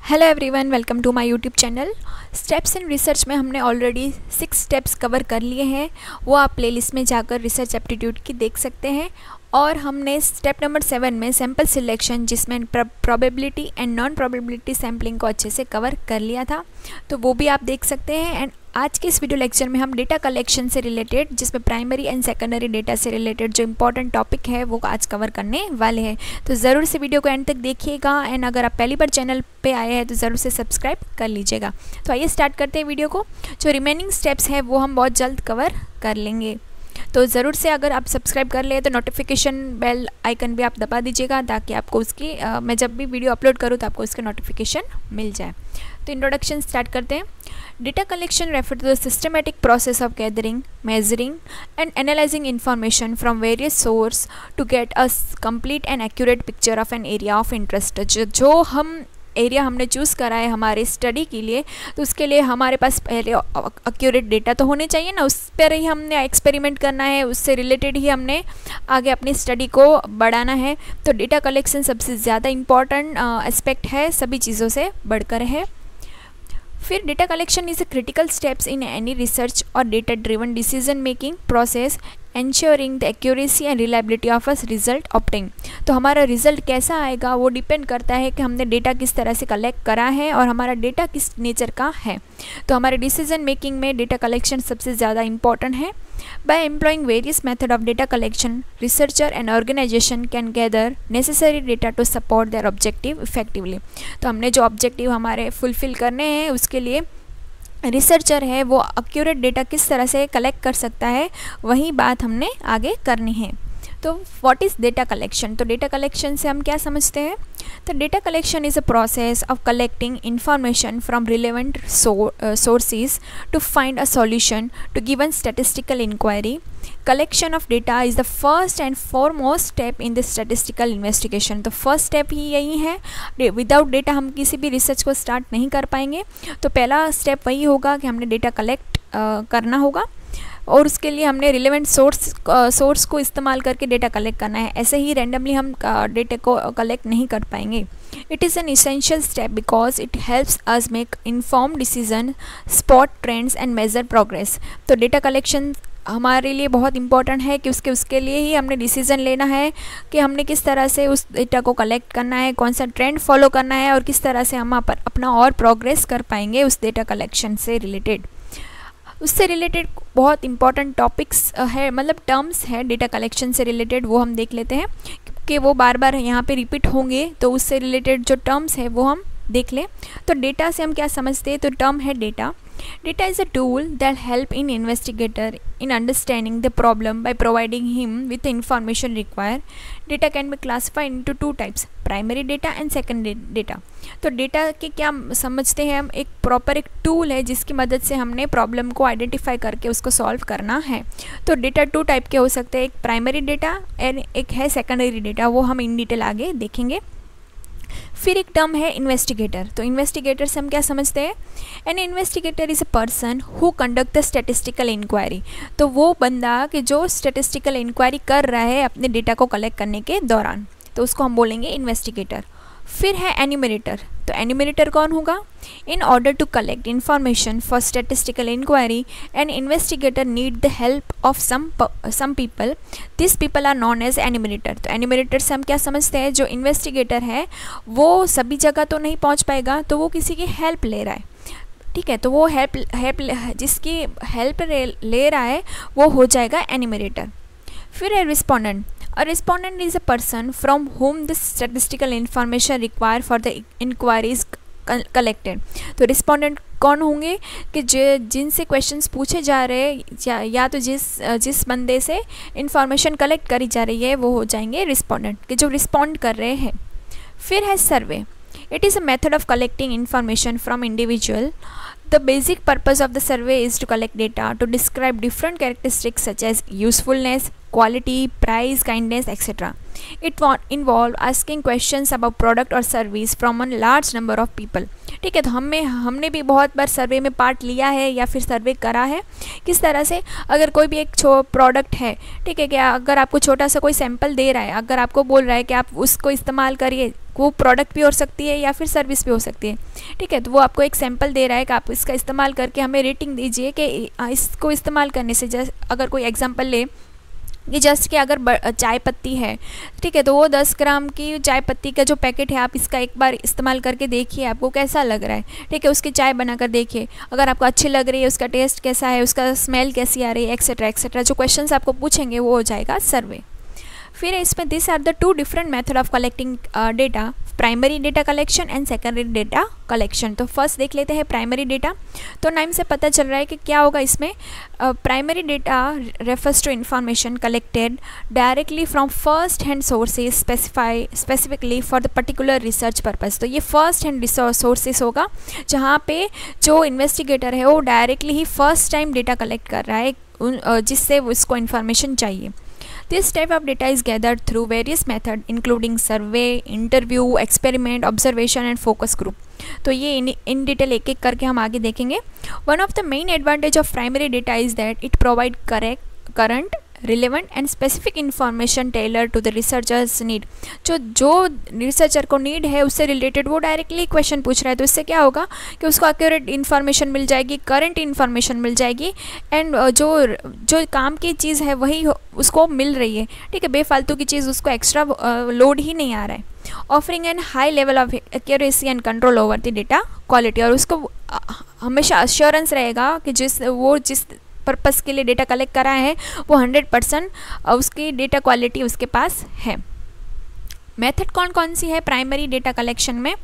Hello everyone, welcome to my YouTube channel. Steps in research में हमने already 6 steps cover कर लिए हैं। वो आप प्लेलिस्ट में जाकर रिसर्च एप्टीट्यूड की देख सकते हैं। और हमने स्टेप नंबर 7 में सैम्पल सिलेक्शन, जिसमें probability and non probability sampling को अच्छे से कवर कर लिया था, तो वो भी आप देख सकते हैं। एंड आज के इस वीडियो लेक्चर में हम डेटा कलेक्शन से रिलेटेड, जिसमें प्राइमरी एंड सेकेंडरी डेटा से रिलेटेड जो इंपॉर्टेंट टॉपिक है वो आज कवर करने वाले हैं। तो ज़रूर से वीडियो को एंड तक देखिएगा। एंड अगर आप पहली बार चैनल पे आए हैं तो ज़रूर से सब्सक्राइब कर लीजिएगा। तो आइए स्टार्ट करते हैं वीडियो को। जो रिमेनिंग स्टेप्स हैं वो हम बहुत जल्द कवर कर लेंगे। तो ज़रूर से अगर आप सब्सक्राइब कर ले तो नोटिफिकेशन बेल आइकन भी आप दबा दीजिएगा, ताकि आपको उसकी मैं जब भी वीडियो अपलोड करूँ तो आपको उसका नोटिफिकेशन मिल जाए। तो इंट्रोडक्शन स्टार्ट करते हैं। Data collection refer to the systematic process of gathering, measuring and analysing information from various source to get a complete and accurate picture of an area of interest. जो हम area हमने choose करा है हमारे study के लिए, तो उसके लिए हमारे पास पहले एक्यूरेट डेटा तो होने चाहिए ना। उस पर ही हमने एक्सपेरिमेंट करना है, उससे रिलेटेड ही हमने आगे अपनी स्टडी को बढ़ाना है। तो डेटा कलेक्शन सबसे ज़्यादा इम्पॉर्टेंट एस्पेक्ट है, सभी चीज़ों से बढ़कर है। फिर data collection is a critical steps in any research और data driven decision making process, ensuring the accuracy and reliability of a result obtained। तो हमारा रिज़ल्ट कैसा आएगा वो डिपेंड करता है कि हमने डेटा किस तरह से कलेक्ट करा है और हमारा डेटा किस नेचर का है। तो हमारे डिसीजन मेकिंग में डेटा कलेक्शन सबसे ज़्यादा इम्पॉर्टेंट है। By employing various methods of data collection, researcher and organization can gather necessary data to support their objective effectively। तो हमने जो ऑब्जेक्टिव हमारे फुलफ़िल करने हैं उसके लिए रिसर्चर है वो एक्यूरेट डेटा किस तरह से कलेक्ट कर सकता है, वही बात हमने आगे करनी है। तो व्हाट इज़ डेटा कलेक्शन? तो डेटा कलेक्शन से हम क्या समझते हैं? तो data collection is a process of collecting information from relevant sources to find a solution to given statistical inquiry. Collection of data is the first and foremost step in the statistical investigation. तो first step ही यही है। Without data हम किसी भी research को start नहीं कर पाएंगे। तो पहला स्टेप वही होगा कि हमने डेटा कलेक्ट करना होगा, और उसके लिए हमने रिलेवेंट सोर्स को इस्तेमाल करके डेटा कलेक्ट करना है। ऐसे ही रैंडमली हम डेटा को कलेक्ट नहीं कर पाएंगे। It is an essential step because it helps us make informed decision, spot trends and measure progress. तो डेटा कलेक्शन हमारे लिए बहुत इंपॉर्टेंट है कि उसके लिए ही हमने डिसीज़न लेना है कि हमने किस तरह से उस डेटा को कलेक्ट करना है, कौन सा ट्रेंड फॉलो करना है, और किस तरह से हम अपना और प्रोग्रेस कर पाएंगे उस डेटा कलेक्शन से रिलेटेड। उससे रिलेटेड बहुत इंपॉर्टेंट टॉपिक्स है, मतलब टर्म्स है डेटा कलेक्शन से रिलेटेड, वो हम देख लेते हैं कि वो बार बार यहाँ पे रिपीट होंगे। तो उससे रिलेटेड जो टर्म्स है वो हम देख लें। तो डेटा से हम क्या समझते हैं? तो टर्म है data. Data is a tool that help in investigator in understanding the problem by providing him with the information required. Data can be classified into two types, primary data and secondary data। तो data के क्या समझते हैं हम? एक proper एक tool है जिसकी मदद से हमने प्रॉब्लम को आइडेंटिफाई करके उसको सॉल्व करना है। तो डेटा 2 टाइप के हो सकते हैं, एक प्राइमरी डेटा एंड एक है सेकेंडरी डेटा, वो हम इन डिटेल आगे देखेंगे। फिर एक टर्म है इन्वेस्टिगेटर। तो इन्वेस्टिगेटर से हम क्या समझते हैं? An investigator is a person who conduct the statistical inquiry. तो वो बंदा कि जो स्टैटिस्टिकल इंक्वायरी कर रहा है अपने डेटा को कलेक्ट करने के दौरान, तो उसको हम बोलेंगे इन्वेस्टिगेटर। फिर है एन्यूमरेटर। तो एन्यूमरेटर कौन होगा? In order to collect information for statistical inquiry and investigator need the help of some people, this people are known as enumerator. तो एन्यूमरेटर से हम क्या समझते हैं? जो इन्वेस्टिगेटर है वो सभी जगह तो नहीं पहुंच पाएगा, तो वो किसी की हेल्प ले रहा है, ठीक है। तो वो जिसकी हेल्प ले रहा है वो हो जाएगा एन्यूमरेटर। फिर है respondent. A respondent is a person from whom the statistical information required for the inquiry is collected। तो रिस्पोंडेंट कौन होंगे? कि जिनसे क्वेश्चंस पूछे जा रहे हैं या तो जिस बंदे से इंफॉर्मेशन कलेक्ट करी जा रही है वो हो जाएंगे रिस्पोंडेंट, कि जो रिस्पॉन्ड कर रहे हैं। फिर है survey. It is a method of collecting information from individual. The basic purpose of the survey is to collect data to describe different characteristics such as usefulness, quality, price, kindness, etc. It involve asking questions about product or service from a large number of people। ठीक है। तो हमने भी बहुत बार सर्वे में part लिया है या फिर सर्वे करा है। किस तरह से? अगर कोई भी एक प्रोडक्ट है, ठीक है, क्या अगर आपको छोटा सा कोई सैंपल दे रहा है, अगर आपको बोल रहा है कि आप उसको इस्तेमाल करिए वो प्रोडक्ट भी हो सकती है या फिर सर्विस भी हो सकती है, ठीक है। तो वो आपको एक सैम्पल दे रहा है कि आप इसका इस्तेमाल करके हमें रेटिंग दीजिए कि इसको इस्तेमाल करने से, जैसे अगर कोई एग्जांपल ले कि जस्ट कि अगर चाय पत्ती है, ठीक है, तो वो 10 ग्राम की चाय पत्ती का जो पैकेट है, आप इसका एक बार इस्तेमाल करके देखिए आपको कैसा लग रहा है, ठीक है। उसकी चाय बनाकर देखिए, अगर आपको अच्छी लग रही है, उसका टेस्ट कैसा है, उसका स्मेल कैसी आ रही है, एक्सेट्रा एक्सेट्रा जो क्वेश्चंस आपको पूछेंगे वो हो जाएगा सर्वे। फिर इसमें this are the 2 different method of collecting data, primary data collection and secondary data collection. तो फर्स्ट देख लेते हैं प्राइमरी डेटा। तो नाम से पता चल रहा है कि क्या होगा इसमें। Primary data refers to information collected directly from first hand sources specifically for the particular research purpose. तो ये फर्स्ट हैंड सोर्सेज होगा जहाँ पे जो इन्वेस्टिगेटर है वो डायरेक्टली ही फर्स्ट टाइम डेटा कलेक्ट कर रहा है जिससे उसको इन्फॉर्मेशन चाहिए। This type of data is gathered through various methods including survey, interview, experiment, observation and focus group। तो ये इन डिटेल एक एक करके हम आगे देखेंगे। One of the main advantage of primary data is that it provide current, relevant and specific information tailored to the researcher's need। जो researcher को नीड है उससे रिलेटेड वो डायरेक्टली क्वेश्चन पूछ रहा है, तो इससे क्या होगा कि उसको एक्यूरेट इन्फॉर्मेशन मिल जाएगी, करंट इन्फॉर्मेशन मिल जाएगी एंड जो काम की चीज़ है वही उसको मिल रही है, ठीक है। बेफालतू की चीज़ उसको एक्स्ट्रा लोड ही नहीं आ रहा है। Offering N high level of accuracy and control over the data quality, और उसको हमेशा अश्योरेंस रहेगा कि जिस पर्पस के लिए डेटा कलेक्ट करा है वो 100% उसकी डेटा क्वालिटी उसके पास है। मेथड कौन कौन सी है प्राइमरी डेटा कलेक्शन में?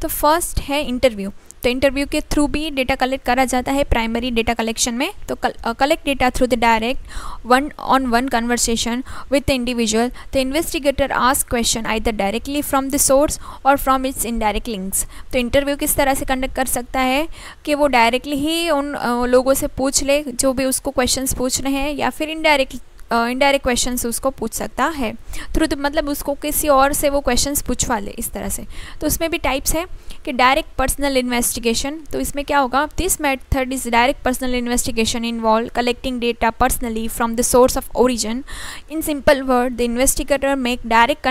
तो फर्स्ट है इंटरव्यू। तो इंटरव्यू के थ्रू भी डेटा कलेक्ट करा जाता है प्राइमरी डेटा कलेक्शन में। तो collect data through the direct 1-on-1 conversation with the individual. The investigator ask question either directly from the source और फ्रॉम इट्स इनडायरेक्ट लिंक्स। तो इंटरव्यू किस तरह से कंडक्ट कर सकता है कि वो डायरेक्टली ही उन लोगों से पूछ ले जो भी उसको क्वेश्चंस पूछ रहे हैं, या फिर इनडायरेक्ट क्वेश्चंस उसको पूछ सकता है थ्रू मतलब उसको किसी और से वो क्वेश्चंस पूछवा ले इस तरह से। तो उसमें भी टाइप्स है कि डायरेक्ट पर्सनल इन्वेस्टिगेशन। तो इसमें क्या होगा, this method is direct personal investigation involve collecting data personally from the source of origin. In simple word the investigator make direct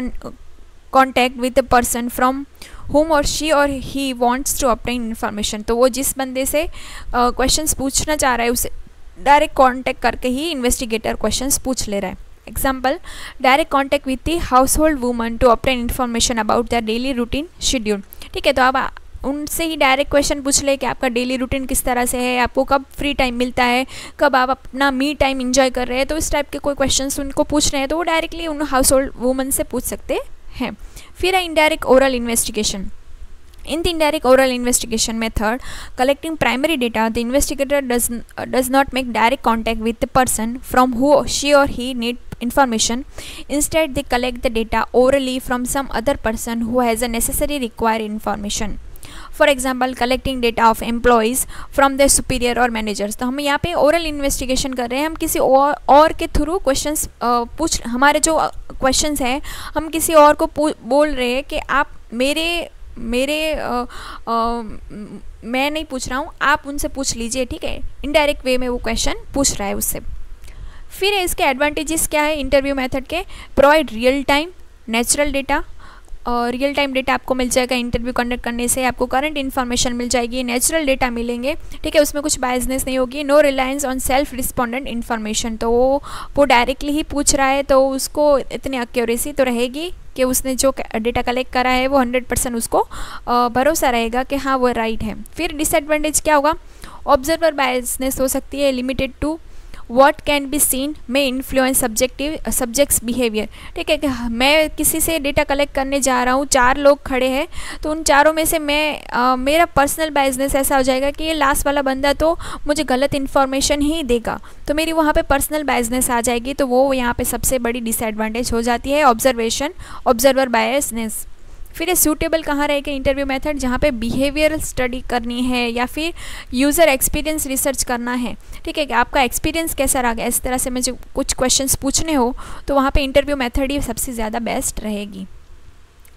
contact with the person from whom or she or he wants to obtain information। तो वो जिस बंदे से questions पूछना चाह रहा है उसे डायरेक्ट कांटेक्ट करके ही इन्वेस्टिगेटर क्वेश्चंस पूछ ले रहा है। Example, direct contact with the household woman to obtain information about their daily routine schedule. ठीक है, तो आप उनसे ही डायरेक्ट क्वेश्चन पूछ ले कि आपका डेली रूटीन किस तरह से है, आपको कब फ्री टाइम मिलता है, कब आप अपना मी टाइम इंजॉय कर रहे हैं। तो इस टाइप के कोई क्वेश्चंस उनको पूछ रहे हैं तो वो डायरेक्टली उन हाउस होल्ड वूमन से पूछ सकते हैं। फिर है indirect oral investigation. In the indirect oral investigation method, collecting primary data, the investigator does not make direct contact with the person from who she or he need information. Instead, they collect the data orally from some other person who has the necessary required information. For example, collecting data of employees from their superior or managers। तो हम यहाँ पे oral investigation कर रहे हैं, हम किसी और के थ्रू questions हमारे जो questions हैं हम किसी और को बोल रहे हैं कि आप मैं नहीं पूछ रहा हूँ, आप उनसे पूछ लीजिए, ठीक है। इनडायरेक्ट वे में वो क्वेश्चन पूछ रहा है उससे। फिर इसके एडवांटेजेस क्या है इंटरव्यू मेथड के? Provide real time natural data. Real time data आपको मिल जाएगा इंटरव्यू कंडक्ट करने से, आपको करंट इन्फॉर्मेशन मिल जाएगी, नेचुरल डेटा मिलेंगे, ठीक है, उसमें कुछ बायसनेस नहीं होगी। No reliance on self respondent information. तो वो डायरेक्टली ही पूछ रहा है तो उसको इतनी एक्यूरेसी तो रहेगी कि उसने जो डेटा कलेक्ट करा है वो 100% उसको भरोसा रहेगा कि हाँ वो राइट है। फिर डिसएडवांटेज क्या होगा? ऑब्जर्वर बायसनेस हो सकती है, limited to what can be seen may influence subjects behavior। ठीक है कि मैं किसी से डेटा कलेक्ट करने जा रहा हूँ, 4 लोग खड़े हैं, तो उन चारों में से मेरा पर्सनल बायसनेस ऐसा हो जाएगा कि ये लास्ट वाला बंदा तो मुझे गलत इन्फॉर्मेशन ही देगा, तो मेरी वहाँ पे पर्सनल बायसनेस आ जाएगी। तो वो यहाँ पे सबसे बड़ी डिसएडवांटेज हो जाती है ऑब्जर्वर बायसनेस। फिर ये सूटेबल कहाँ रहेगा इंटरव्यू मेथड? जहाँ पे बिहेवियरल स्टडी करनी है या फिर यूज़र एक्सपीरियंस रिसर्च करना है, ठीक है कि आपका एक्सपीरियंस कैसा रहा, इस तरह से मुझे कुछ क्वेश्चंस पूछने हो तो वहाँ पे इंटरव्यू मेथड ही सबसे ज़्यादा बेस्ट रहेगी।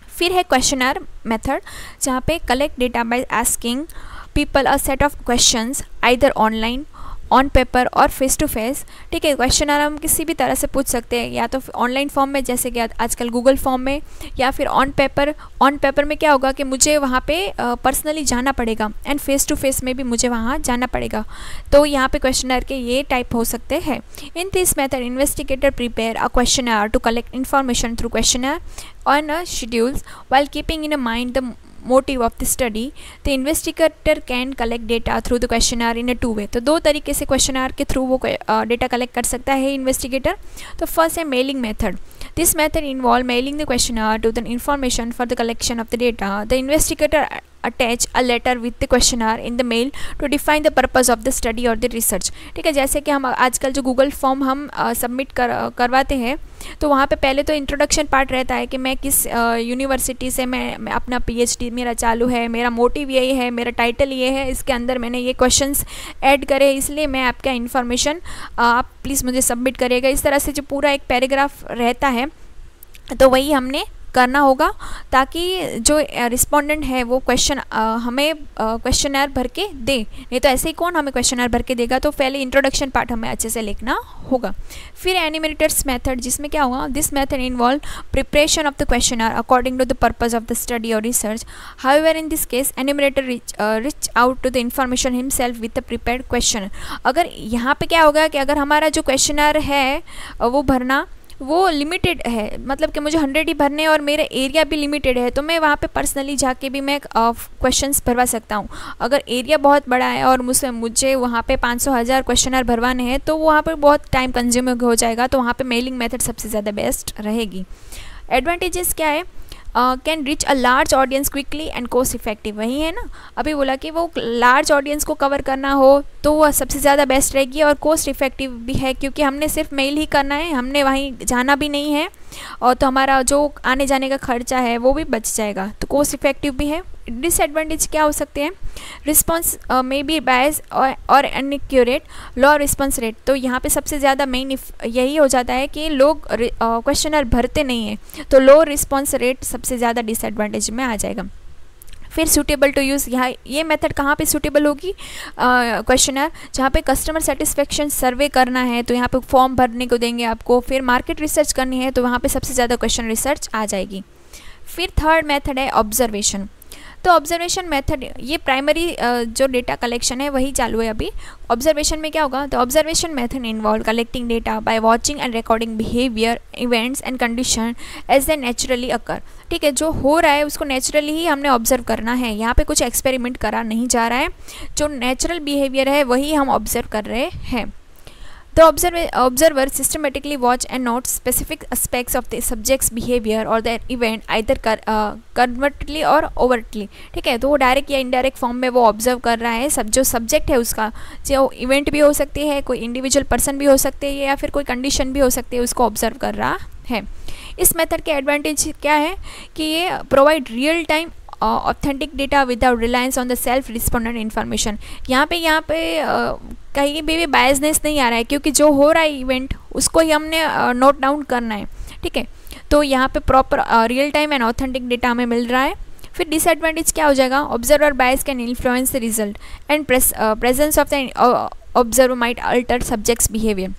फिर है क्वेश्चनर मेथड, जहाँ पे collect data by asking people a set of questions either online on paper और फेस टू फेस। ठीक है, क्वेश्चनर हम किसी भी तरह से पूछ सकते हैं, या तो ऑनलाइन फॉर्म में जैसे कि आजकल गूगल फॉर्म में, या फिर ऑन पेपर। ऑन पेपर में क्या होगा कि मुझे वहाँ पे पर्सनली जाना पड़ेगा, एंड फेस टू फेस में भी मुझे वहाँ जाना पड़ेगा। तो यहाँ पे क्वेश्चनर के ये टाइप हो सकते हैं। In this method investigator prepare a questionnaire to collect information through questionnaire on schedules while keeping in mind the motive of the study. The investigator can collect data through the questionnaire in a two way. तो दो तरीके से questionnaire के through वो data collect कर सकता है investigator. तो फर्स्ट है mailing method. This method involve mailing the questionnaire to the information for the collection of the data. The investigator attach a letter with the questionnaire in the mail to define the purpose of the study or the research। ठीक है, जैसे कि हम आजकल जो Google form हम submit करवाते हैं, तो वहाँ पे पहले तो इंट्रोडक्शन पार्ट रहता है कि मैं किस यूनिवर्सिटी से मैं अपना PhD मेरा चालू है, मेरा मोटिव यही है, मेरा टाइटल ये है, इसके अंदर मैंने ये क्वेश्चंस ऐड करे, इसलिए मैं आपका इन्फॉर्मेशन आप प्लीज़ मुझे सबमिट करिएगा। इस तरह से जो पूरा एक पैराग्राफ रहता है, तो वही हमने करना होगा, ताकि जो रिस्पोंडेंट है वो हमें क्वेश्चनर भर के दे। नहीं तो ऐसे ही कौन हमें क्वेश्चनर भर के देगा। तो पहले इंट्रोडक्शन पार्ट हमें अच्छे से लिखना होगा। फिर एनिमेटर्स मेथड, जिसमें क्या होगा, this method involve preparation of the questionnaire according to the purpose of the study और research. However in this case enumerator reach out to the information himself with the prepared question. अगर यहाँ पे क्या होगा कि अगर हमारा जो क्वेश्चनर है वो भरना वो लिमिटेड है, मतलब कि मुझे 100 ही भरने और मेरा एरिया भी लिमिटेड है, तो मैं वहाँ पे पर्सनली जाके भी मैं क्वेश्चंस भरवा सकता हूँ। अगर एरिया बहुत बड़ा है और मुझे वहाँ पे 500,000 क्वेश्चनर भरवाने हैं, तो वहाँ पे बहुत टाइम कंज्यूमिंग हो जाएगा। तो वहाँ पे मेलिंग मेथड सबसे ज़्यादा बेस्ट रहेगी। एडवांटेजेस क्या है, can rich a large audience quickly and cost effective. वही है ना, अभी बोला कि वो लार्ज ऑडियंस को कवर करना हो तो वह सबसे ज़्यादा बेस्ट रहेगी, और कॉस्ट इफेक्टिव भी है, क्योंकि हमने सिर्फ मेल ही करना है, हमने वहीं जाना भी नहीं है, और तो हमारा जो आने जाने का खर्चा है वो भी बच जाएगा। तो कॉस्ट इफेक्टिव भी है। डिसएडवांटेज क्या हो सकते हैं, रिस्पॉन्स मे बी बायस और अनएक्यूरेट, लो रिस्पॉन्स रेट। तो यहाँ पे सबसे ज़्यादा मेन यही हो जाता है कि लोग क्वेश्चनर भरते नहीं हैं, तो लो रिस्पॉन्स रेट सबसे ज़्यादा डिसएडवांटेज में आ जाएगा। फिर सूटेबल टू यूज़, यहाँ ये मेथड कहाँ पे सूटेबल होगी, क्वेश्चनर जहाँ पे कस्टमर सेटिस्फेक्शन सर्वे करना है, तो यहाँ पे फॉर्म भरने को देंगे आपको। फिर मार्केट रिसर्च करनी है, तो वहाँ पे सबसे ज़्यादा क्वेश्चन रिसर्च आ जाएगी। फिर थर्ड मेथड है ऑब्जर्वेशन। तो ऑब्जर्वेशन मेथड, ये प्राइमरी जो डेटा कलेक्शन है वही चालू है अभी। ऑब्जर्वेशन में क्या होगा, तो observation method involve collecting data by watching and recording behaviour, events and condition as they naturally occur. ठीक है, जो हो रहा है उसको नेचुरली ही हमने ऑब्जर्व करना है, यहाँ पे कुछ एक्सपेरिमेंट करा नहीं जा रहा है, जो नेचुरल बिहेवियर है वही हम ऑब्जर्व कर रहे हैं। The observer systematically watch and note specific aspects of the subject's behavior or the event either covertly or overtly। ठीक है, तो वो डायरेक्ट या इनडायरेक्ट फॉर्म में वो ऑब्जर्व कर रहा है। जो सब्जेक्ट है उसका, जो इवेंट भी हो सकती है, कोई इंडिविजुअल पर्सन भी हो सकते हैं, या फिर कोई कंडीशन भी हो सकती है, उसको ऑब्जर्व कर रहा है। इस मेथड के एडवांटेज क्या है कि ये provide real time authentic data without reliance on the self respondent information. यहाँ पे कहीं भी बायसनेस नहीं आ रहा है, क्योंकि जो हो रहा है इवेंट उसको ही हमने नोट डाउन करना है। ठीक है, तो यहाँ पे proper real time and authentic data हमें मिल रहा है। फिर डिसएडवांटेज क्या हो जाएगा, observer bias can influence the result and presence of the observer might alter subjects behaviour.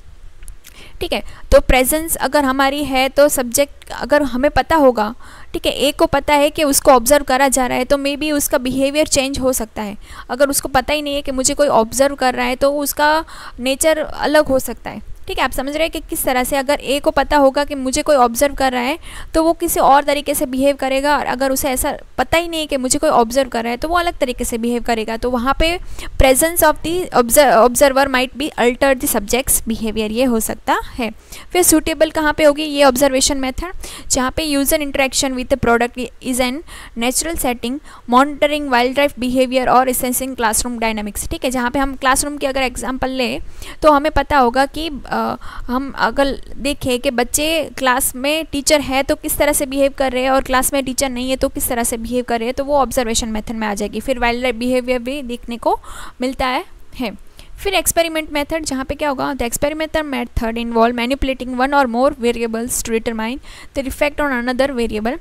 ठीक है, तो प्रेजेंस अगर हमारी है तो सब्जेक्ट अगर हमें पता होगा, ठीक है, एक को पता है कि उसको ऑब्जर्व करा जा रहा है, तो मे बी उसका बिहेवियर चेंज हो सकता है। अगर उसको पता ही नहीं है कि मुझे कोई ऑब्जर्व कर रहा है, तो उसका नेचर अलग हो सकता है। ठीक है, आप समझ रहे हैं कि किस तरह से अगर ए को पता होगा कि मुझे कोई ऑब्जर्व कर रहा है, तो वो किसी और तरीके से बिहेव करेगा, और अगर उसे ऐसा पता ही नहीं है कि मुझे कोई ऑब्जर्व कर रहा है, तो वो अलग तरीके से बिहेव करेगा। तो वहाँ पे presence of the observer might be alter the subjects behaviour, ये हो सकता है। फिर सूटेबल कहाँ पे होगी ये ऑब्जर्वेशन मेथड, जहाँ पे user interaction with the product is an natural setting, monitoring wild life behaviour और असेसिंग क्लासरूम डायनामिक्स। ठीक है, जहाँ पे हम क्लासरूम की अगर एग्जाम्पल लें, तो हमें पता होगा कि हम अगर देखें कि बच्चे क्लास में टीचर है तो किस तरह से बिहेव कर रहे हैं, और क्लास में टीचर नहीं है तो किस तरह से बिहेव कर रहे हैं, तो वो ऑब्जर्वेशन मेथड में आ जाएगी। फिर वाइल्ड लाइफ बिहेवियर भी देखने को मिलता है। फिर एक्सपेरिमेंट मेथड, जहाँ पे क्या होगा, the experimental method involve manipulating one or more variables to determine the effect on another variable.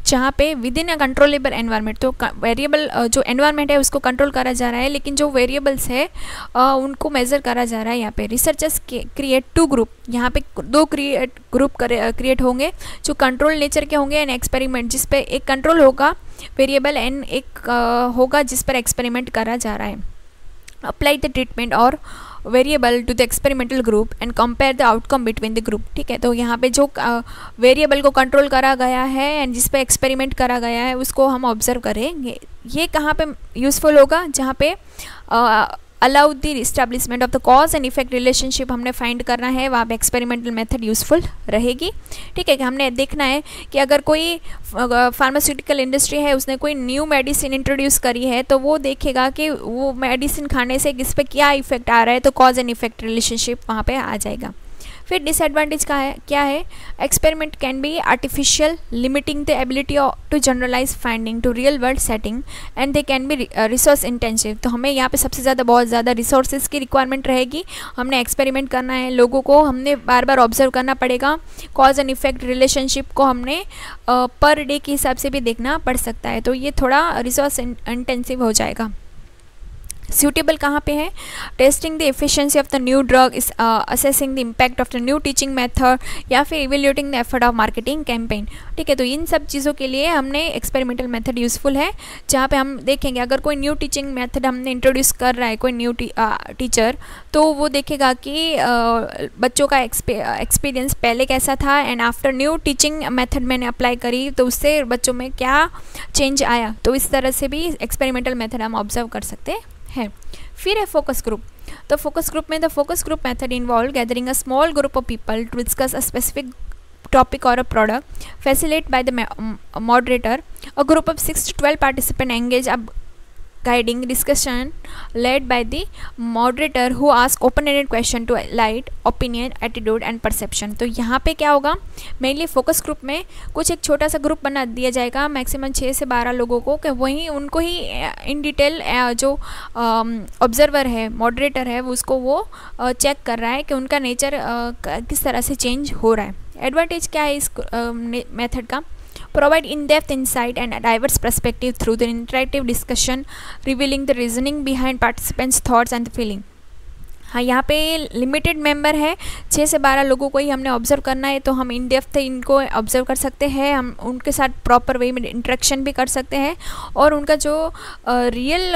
जहाँ पे within a controllable environment, तो वेरिएबल जो एनवायरनमेंट है उसको कंट्रोल करा जा रहा है, लेकिन जो वेरिएबल्स है उनको मेज़र करा जा रहा है। यहाँ पे रिसर्चर्स क्रिएट 2 ग्रुप, यहाँ पे 2 ग्रुप क्रिएट होंगे जो कंट्रोल नेचर के होंगे, एंड एक्सपेरिमेंट जिस पे एक कंट्रोल होगा वेरिएबल एंड एक होगा जिस पर एक्सपेरिमेंट करा जा रहा है। Apply the treatment or variable to the experimental group and compare the outcome between the group. ठीक है, तो यहाँ पे जो वेरिएबल को कंट्रोल करा गया है एंड जिस पे एक्सपेरिमेंट करा गया है उसको हम ऑब्जर्व करेंगे। ये कहाँ पे यूज़फुल होगा, जहाँ पे allow the establishment of the cause and effect relationship हमने फाइंड करना है, वहाँ पे एक्सपेरिमेंटल मेथड यूज़फुल रहेगी। ठीक है, कि हमने देखना है कि अगर कोई फार्मास्यूटिकल इंडस्ट्री है, उसने कोई न्यू मेडिसिन इंट्रोड्यूस करी है, तो वो देखेगा कि वो मेडिसिन खाने से किस पे क्या इफेक्ट आ रहा है, तो कॉज एंड इफेक्ट रिलेशनशिप वहाँ पे आ जाएगा। फिर डिसएडवांटेज का है क्या है, experiment can be artificial, limiting the ability to generalise finding to real world setting, and they can be resource intensive. तो हमें यहाँ पे सबसे ज़्यादा बहुत ज़्यादा रिसोर्सेज की रिक्वायरमेंट रहेगी। हमने एक्सपेरिमेंट करना है, लोगों को हमने बार बार ऑब्जर्व करना पड़ेगा, कॉज एंड इफेक्ट रिलेशनशिप को हमने पर डे के हिसाब से भी देखना पड़ सकता है, तो ये थोड़ा रिसोर्स इंटेंसिव हो जाएगा। सूटेबल कहाँ पे है, testing the efficiency of the new drug, इस assessing the impact of the new teaching method, या फिर evaluating the effort of marketing campaign. ठीक है, तो इन सब चीज़ों के लिए हमने एक्सपेरिमेंटल मेथड यूज़फुल है, जहाँ पे हम देखेंगे अगर कोई न्यू टीचिंग मेथड हमने इंट्रोड्यूस कर रहा है कोई न्यू टीचर, तो वो देखेगा कि बच्चों का एक्सपीरियंस पहले कैसा था and after new teaching method मैंने अप्लाई करी तो उससे बच्चों में क्या चेंज आया। तो इस तरह से भी एक्सपेरिमेंटल मेथड हम ऑब्जर्व कर सकते हैं। फिर है फोकस ग्रुप। तो फोकस ग्रुप में the focus group method involve gathering a small group of people to discuss a specific topic or a product, facilitated by the moderator. A group of 6 to 12 participants engage a guiding discussion led by the moderator who asks open-ended question to light opinion, attitude and perception. तो यहाँ पे क्या होगा, mainly focus group में कुछ एक छोटा सा ग्रुप बना दिया जाएगा मैक्सिमम 6 से 12 लोगों को, कि वहीं उनको ही इन डिटेल जो ऑब्जर्वर है मॉडरेटर है उसको वो चेक कर रहा है कि उनका नेचर किस तरह से चेंज हो रहा है। एडवांटेज क्या है इस मेथड का, provide in-depth insight and a diverse perspective through the interactive discussion, revealing the reasoning behind participants' thoughts and feeling. हाँ, यहाँ पे लिमिटेड मेंबर है, 6 से 12 लोगों को ही हमने ऑब्जर्व करना है, तो हम इन डेप्थ इनको ऑब्जर्व कर सकते हैं, हम उनके साथ प्रॉपर वे में इंटरेक्शन भी कर सकते हैं और उनका जो रियल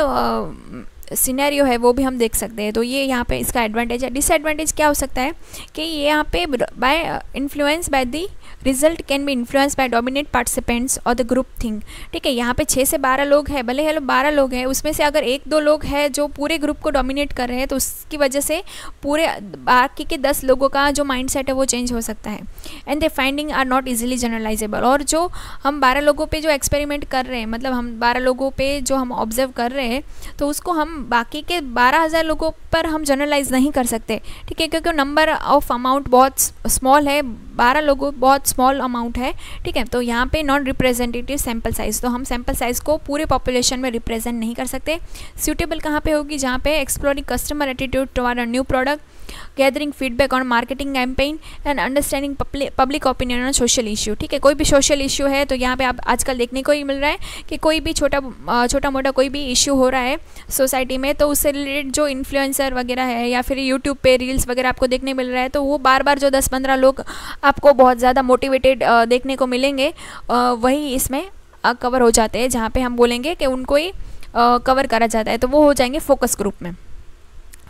सिनेरियो है वो भी हम देख सकते हैं। तो ये यहाँ पे इसका एडवांटेज है। डिसएडवांटेज क्या हो सकता है कि ये यहाँ पे by influence by the result can be influence by dominate participants or the group thing. ठीक है, यहाँ पे 6 से 12 लोग हैं, भले हेलो 12 लोग हैं, उसमें से अगर 1-2 लोग हैं जो पूरे ग्रुप को डोमिनेट कर रहे हैं तो उसकी वजह से पूरे बाकी के 10 लोगों का जो माइंडसेट है वो चेंज हो सकता है। And the finding are not easily generalizable. और जो हम 12 लोगों पे जो एक्सपेरिमेंट कर रहे हैं, मतलब हम 12 लोगों पे जो हम ऑब्जर्व कर रहे हैं, तो उसको हम बाकी के 12,000 लोगों पर हम जनरलाइज नहीं कर सकते। ठीक है, क्योंकि नंबर ऑफ अमाउंट बहुत स्मॉल है, 12 लोगों बहुत स्मॉल अमाउंट है। ठीक है, तो यहाँ पे नॉन रिप्रेजेंटेटिव सैम्पल साइज़, तो हम सैम्पल साइज़ को पूरे पॉपुलेशन में रिप्रेजेंट नहीं कर सकते। सूटेबल कहाँ पे होगी, जहाँ पे exploring customer attitude toward a new product, gathering feedback on marketing campaign and understanding public opinion on social issue. ठीक है, कोई भी सोशल इशू है तो यहाँ पे आप आजकल देखने को ही मिल रहा है कि कोई भी छोटा मोटा कोई भी इशू हो रहा है सोसाइटी में, तो उससे रिलेटेड जो इन्फ्लुएंसर वगैरह है या फिर यूट्यूब पे रील्स वगैरह आपको देखने मिल रहा है, तो वो बार बार जो 10-15 लोग आपको बहुत ज़्यादा मोटिवेटेड देखने को मिलेंगे, वही इसमें कवर हो जाते हैं, जहाँ पे हम बोलेंगे कि उनको ही कवर करा जाता है, तो वो हो जाएंगे फोकस ग्रुप में।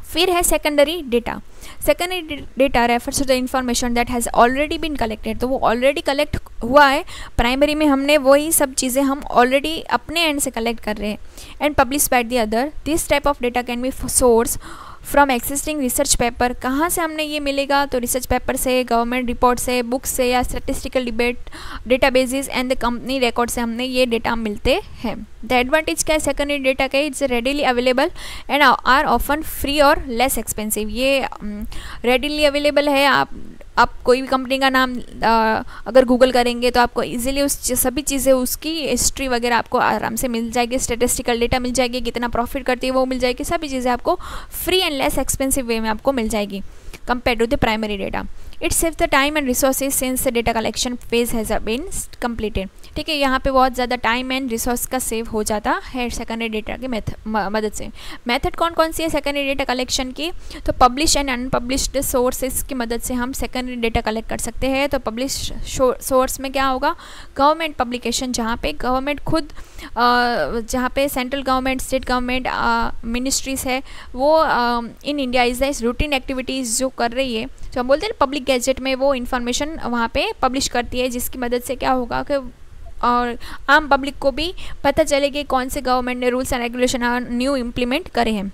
फिर है secondary data. Secondary data refers to the information that has already been collected. तो वो ऑलरेडी कलेक्ट हुआ है, प्राइमरी में हमने वही सब चीज़ें हम ऑलरेडी अपने एंड से कलेक्ट कर रहे हैं। And publish by the other, this type of data can be source from existing research paper. कहाँ से हमने ये मिलेगा, तो रिसर्च पेपर से, गवर्नमेंट रिपोर्ट से, बुक्स से या statistical databases and the company record से हमने ये डेटा मिलते हैं। द एडवांटेज क्या है सेकेंडरी डेटा का, it's readily available and are often free or less expensive. ये रेडिली अवेलेबल है, आप कोई भी कंपनी का नाम अगर गूगल करेंगे तो आपको इजीली उस सभी चीज़ें, उसकी हिस्ट्री वगैरह आपको आराम से मिल जाएगी, स्टैटिस्टिकल डेटा मिल जाएगी, कितना प्रॉफिट करती है वो मिल जाएगी, सभी चीज़ें आपको free and less expensive way में आपको मिल जाएगी compare to the primary data. It save the time and resources since the data collection phase has been completed. ठीक है, यहाँ पे बहुत ज़्यादा टाइम एंड रिसोर्स का सेव हो जाता है सेकेंडरी डेटा की मदद से। मेथड कौन कौन सी है सेकेंडरी डेटा कलेक्शन की? तो पब्लिश एंड अनपब्लिश्ड सोर्सेज की मदद से हम सेकेंडरी डेटा कलेक्ट कर सकते हैं। तो पब्लिश सोर्स में क्या होगा? गवर्नमेंट पब्लिकेशन, जहाँ पे गवर्नमेंट खुद जहाँ पे central government, state government, ministries है, वो in India is routine activities जो कर रही है, जो हम बोलते हैं पब्लिक गैजेट में, वो इन्फॉर्मेशन वहाँ पे पब्लिश करती है, जिसकी मदद से क्या होगा कि और आम पब्लिक को भी पता चले कि कौन से गवर्नमेंट ने rules and regulation new implement करे हैं।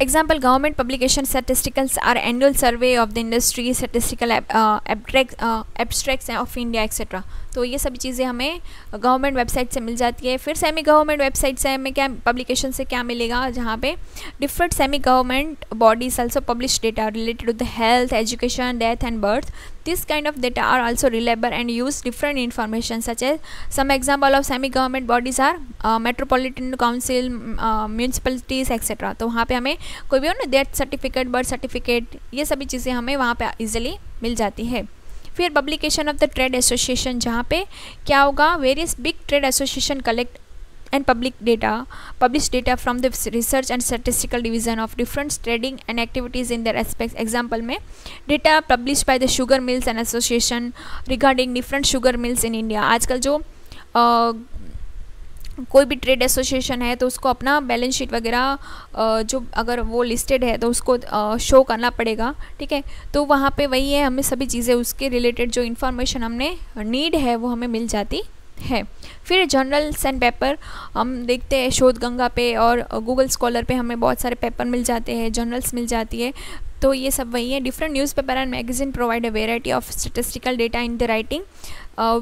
Example, government publication statistics are annual survey of the industry, statistical abstracts of India etc. तो ये सभी चीज़ें हमें गवर्नमेंट वेबसाइट से मिल जाती है। फिर सेमी गवर्नमेंट वेबसाइट से हमें क्या पब्लिकेशन से क्या मिलेगा? जहाँ पे different semi government bodies also publish data related to the health, education, death and birth. This kind of data are also reliable and use different information such as some example of semi-government bodies are metropolitan council, municipalities etc. तो वहाँ पे हमें कोई भी हो ना death certificate, birth certificate, ये सभी चीज़ें हमें वहाँ पे इजीली मिल जाती है। फिर publication of the trade association, जहाँ पे क्या होगा? Various big trade association collect and publish data from the research and statistical division of different trading and activities in their aspects. Example में data published by the sugar mills and association regarding different sugar mills in India. आजकल जो कोई भी trade association है तो उसको अपना balance sheet वगैरह जो अगर वो लिस्टेड है तो उसको शो करना पड़ेगा। ठीक है, तो वहाँ पे वही है, हमें सभी चीज़ें उसके रिलेटेड जो इन्फॉर्मेशन हमने नीड है वो हमें मिल जाती है। फिर जर्नल्स एंड पेपर हम देखते हैं शोध गंगा पे और गूगल स्कॉलर पे हमें बहुत सारे पेपर मिल जाते हैं, जर्नल्स मिल जाती है। तो ये सब वही है। Different newspaper and magazine provide a variety of statistical data in the writing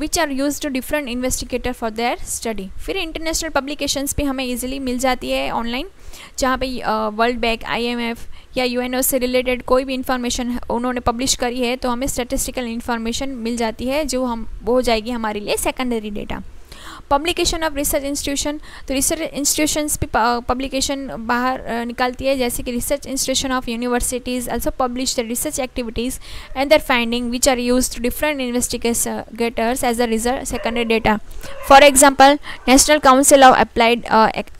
which are use to different investigator for their study. फिर इंटरनेशनल पब्लिकेशंस भी हमें ईजिली मिल जाती है ऑनलाइन, जहाँ पे वर्ल्ड बैंक, IMF या UNO से रिलेटेड कोई भी इंफॉर्मेशन उन्होंने पब्लिश करी है तो हमें स्टैटिस्टिकल इंफॉर्मेशन मिल जाती है, जो हम वो हो जाएगी हमारे लिए secondary data. Publication of research institution, तो रिसर्च इंस्टीट्यूशंस भी पब्लिकेशन बाहर निकालती है, जैसे कि research institution of universities also publish the research activities and their finding which are used to different investigators as a result secondary data. For example national council of applied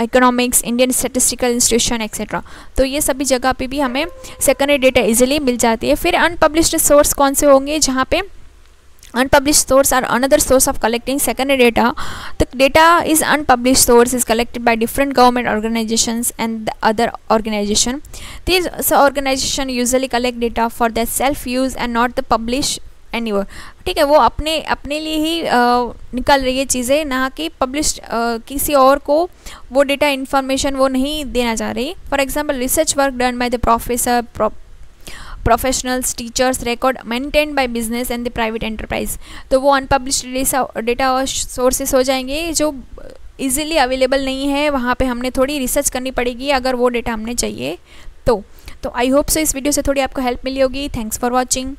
economics, Indian statistical institution etcetera. तो ये सभी जगह पे भी हमें secondary data easily मिल जाती है। फिर अनपब्लिश्ड सोर्स कौन से होंगे? जहाँ पे unpublished source are another source of collecting secondary data. The data is unpublished source is collected by different government organizations and the other organization. These organization usually collect data for their self use and not the publish anywhere. ठीक है, वो अपने लिए ही निकाल रही है चीज़ें, ना कि पब्लिश किसी और को वो डेटा इन्फॉर्मेशन वो नहीं देना चाह रही। For example research work done by the professionals, teachers, record maintain by business and the private enterprise. तो वो अनपब्लिश्ड डेटा और सोर्सेस हो जाएंगे जो इजीली अवेलेबल नहीं है, वहाँ पे हमने थोड़ी रिसर्च करनी पड़ेगी अगर वो डेटा हमने चाहिए तो आई होप सो इस वीडियो से थोड़ी आपको हेल्प मिली होगी। Thanks for watching.